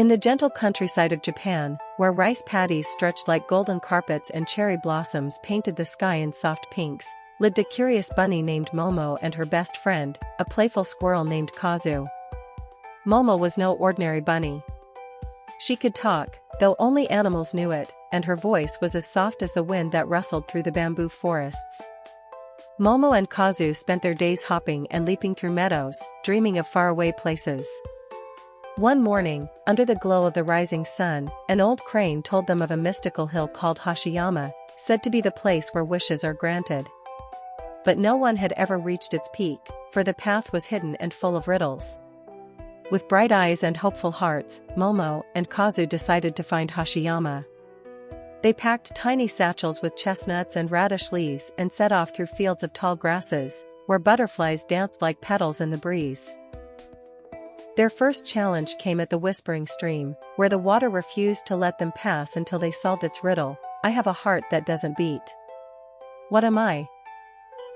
In the gentle countryside of Japan, where rice paddies stretched like golden carpets and cherry blossoms painted the sky in soft pinks, lived a curious bunny named Momo and her best friend, a playful squirrel named Kazu. Momo was no ordinary bunny. She could talk, though only animals knew it, and her voice was as soft as the wind that rustled through the bamboo forests. Momo and Kazu spent their days hopping and leaping through meadows, dreaming of faraway places. One morning, under the glow of the rising sun, an old crane told them of a mystical hill called Hashiyama, said to be the place where wishes are granted. But no one had ever reached its peak, for the path was hidden and full of riddles. With bright eyes and hopeful hearts, Momo and Kazu decided to find Hashiyama. They packed tiny satchels with chestnuts and radish leaves and set off through fields of tall grasses, where butterflies danced like petals in the breeze. Their first challenge came at the Whispering Stream, where the water refused to let them pass until they solved its riddle. I have a heart that doesn't beat. What am I?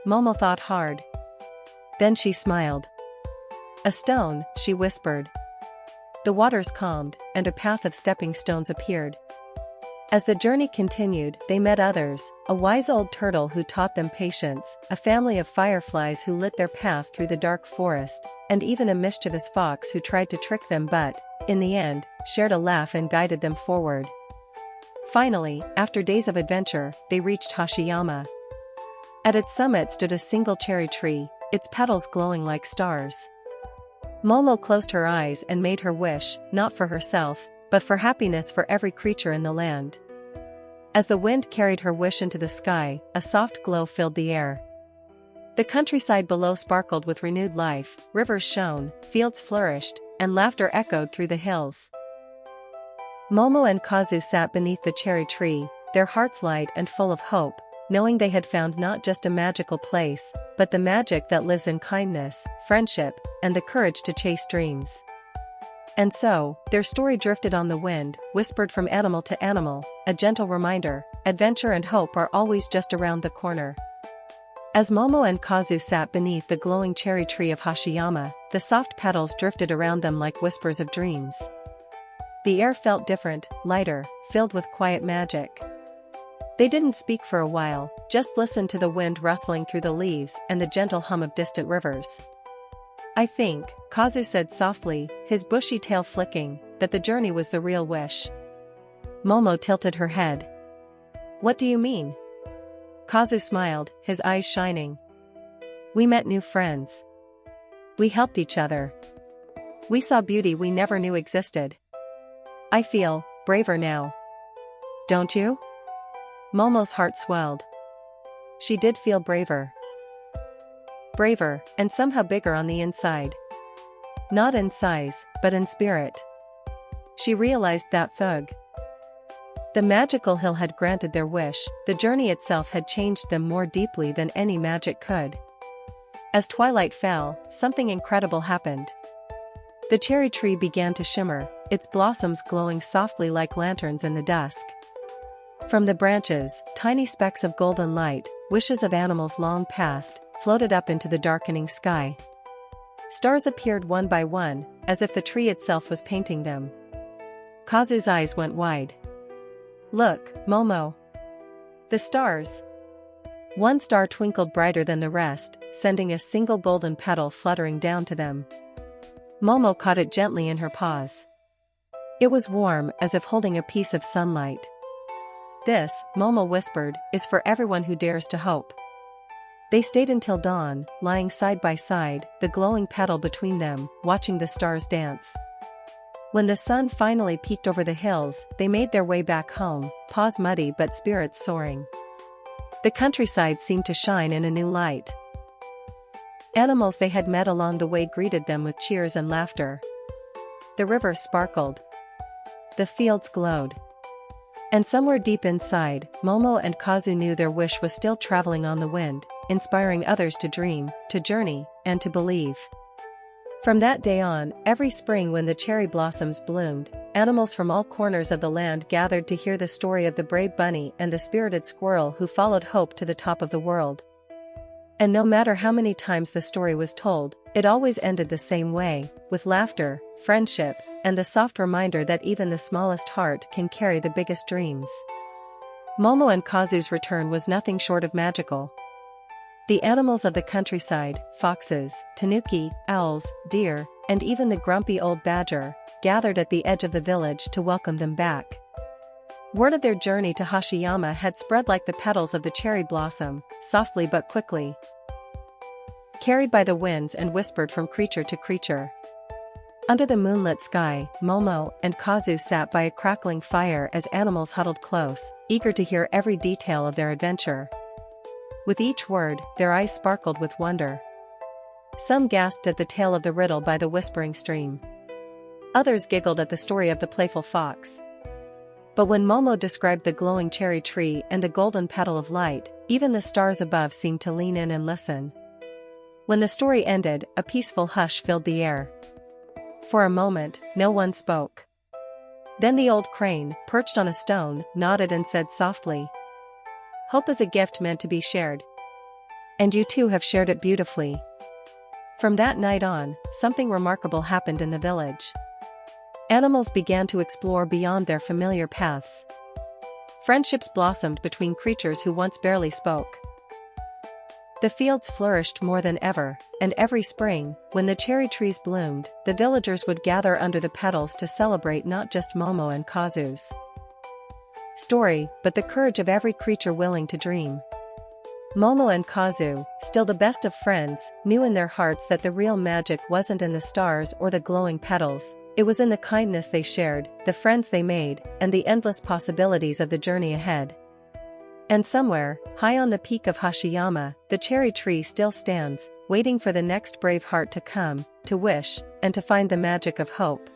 Momo thought hard. Then she smiled. A stone, she whispered. The waters calmed, and a path of stepping stones appeared. As the journey continued, they met others, a wise old turtle who taught them patience, a family of fireflies who lit their path through the dark forest, and even a mischievous fox who tried to trick them but, in the end, shared a laugh and guided them forward. Finally, after days of adventure, they reached Hashiyama. At its summit stood a single cherry tree, its petals glowing like stars. Momo closed her eyes and made her wish, not for herself, but for happiness for every creature in the land. As the wind carried her wish into the sky, a soft glow filled the air. The countryside below sparkled with renewed life, rivers shone, fields flourished, and laughter echoed through the hills. Momo and Kazu sat beneath the cherry tree, their hearts light and full of hope, knowing they had found not just a magical place, but the magic that lives in kindness, friendship, and the courage to chase dreams. And so, their story drifted on the wind, whispered from animal to animal, a gentle reminder, adventure and hope are always just around the corner. As Momo and Kazu sat beneath the glowing cherry tree of Hashiyama, the soft petals drifted around them like whispers of dreams. The air felt different, lighter, filled with quiet magic. They didn't speak for a while, just listened to the wind rustling through the leaves and the gentle hum of distant rivers. I think, Kazu said softly, his bushy tail flicking, that the journey was the real wish. Momo tilted her head. What do you mean? Kazu smiled, his eyes shining. We met new friends. We helped each other. We saw beauty we never knew existed. I feel braver now. Don't you? Momo's heart swelled. She did feel braver. Braver, and somehow bigger on the inside. Not in size, but in spirit. She realized that thug. The magical hill had granted their wish, the journey itself had changed them more deeply than any magic could. As twilight fell, something incredible happened. The cherry tree began to shimmer, its blossoms glowing softly like lanterns in the dusk. From the branches, tiny specks of golden light, wishes of animals long past, floated up into the darkening sky. Stars appeared one by one, as if the tree itself was painting them. Kazu's eyes went wide. Look, Momo. The stars. One star twinkled brighter than the rest, sending a single golden petal fluttering down to them. Momo caught it gently in her paws. It was warm, as if holding a piece of sunlight. This, Momo whispered, is for everyone who dares to hope. They stayed until dawn, lying side by side, the glowing petal between them, watching the stars dance. When the sun finally peeked over the hills, they made their way back home, paws muddy but spirits soaring. The countryside seemed to shine in a new light. Animals they had met along the way greeted them with cheers and laughter. The rivers sparkled. The fields glowed. And somewhere deep inside, Momo and Kazu knew their wish was still traveling on the wind, inspiring others to dream, to journey, and to believe. From that day on, every spring when the cherry blossoms bloomed, animals from all corners of the land gathered to hear the story of the brave bunny and the spirited squirrel who followed hope to the top of the world. And no matter how many times the story was told, it always ended the same way, with laughter, friendship, and the soft reminder that even the smallest heart can carry the biggest dreams. Momo and Kazu's return was nothing short of magical. The animals of the countryside, foxes, tanuki, owls, deer, and even the grumpy old badger, gathered at the edge of the village to welcome them back. Word of their journey to Hashiyama had spread like the petals of the cherry blossom, softly but quickly, carried by the winds and whispered from creature to creature. Under the moonlit sky, Momo and Kazu sat by a crackling fire as animals huddled close, eager to hear every detail of their adventure. With each word, their eyes sparkled with wonder. Some gasped at the tale of the riddle by the whispering stream. Others giggled at the story of the playful fox. But when Momo described the glowing cherry tree and the golden petal of light, even the stars above seemed to lean in and listen. When the story ended, a peaceful hush filled the air. For a moment, no one spoke. Then the old crane, perched on a stone, nodded and said softly, "Hope is a gift meant to be shared. And you too have shared it beautifully." From that night on, something remarkable happened in the village. Animals began to explore beyond their familiar paths. Friendships blossomed between creatures who once barely spoke. The fields flourished more than ever, and every spring, when the cherry trees bloomed, the villagers would gather under the petals to celebrate not just Momo and Kazu's story, but the courage of every creature willing to dream. Momo and Kazu, still the best of friends, knew in their hearts that the real magic wasn't in the stars or the glowing petals. It was in the kindness they shared, the friends they made, and the endless possibilities of the journey ahead. And somewhere, high on the peak of Hashiyama, the cherry tree still stands, waiting for the next brave heart to come, to wish, and to find the magic of hope.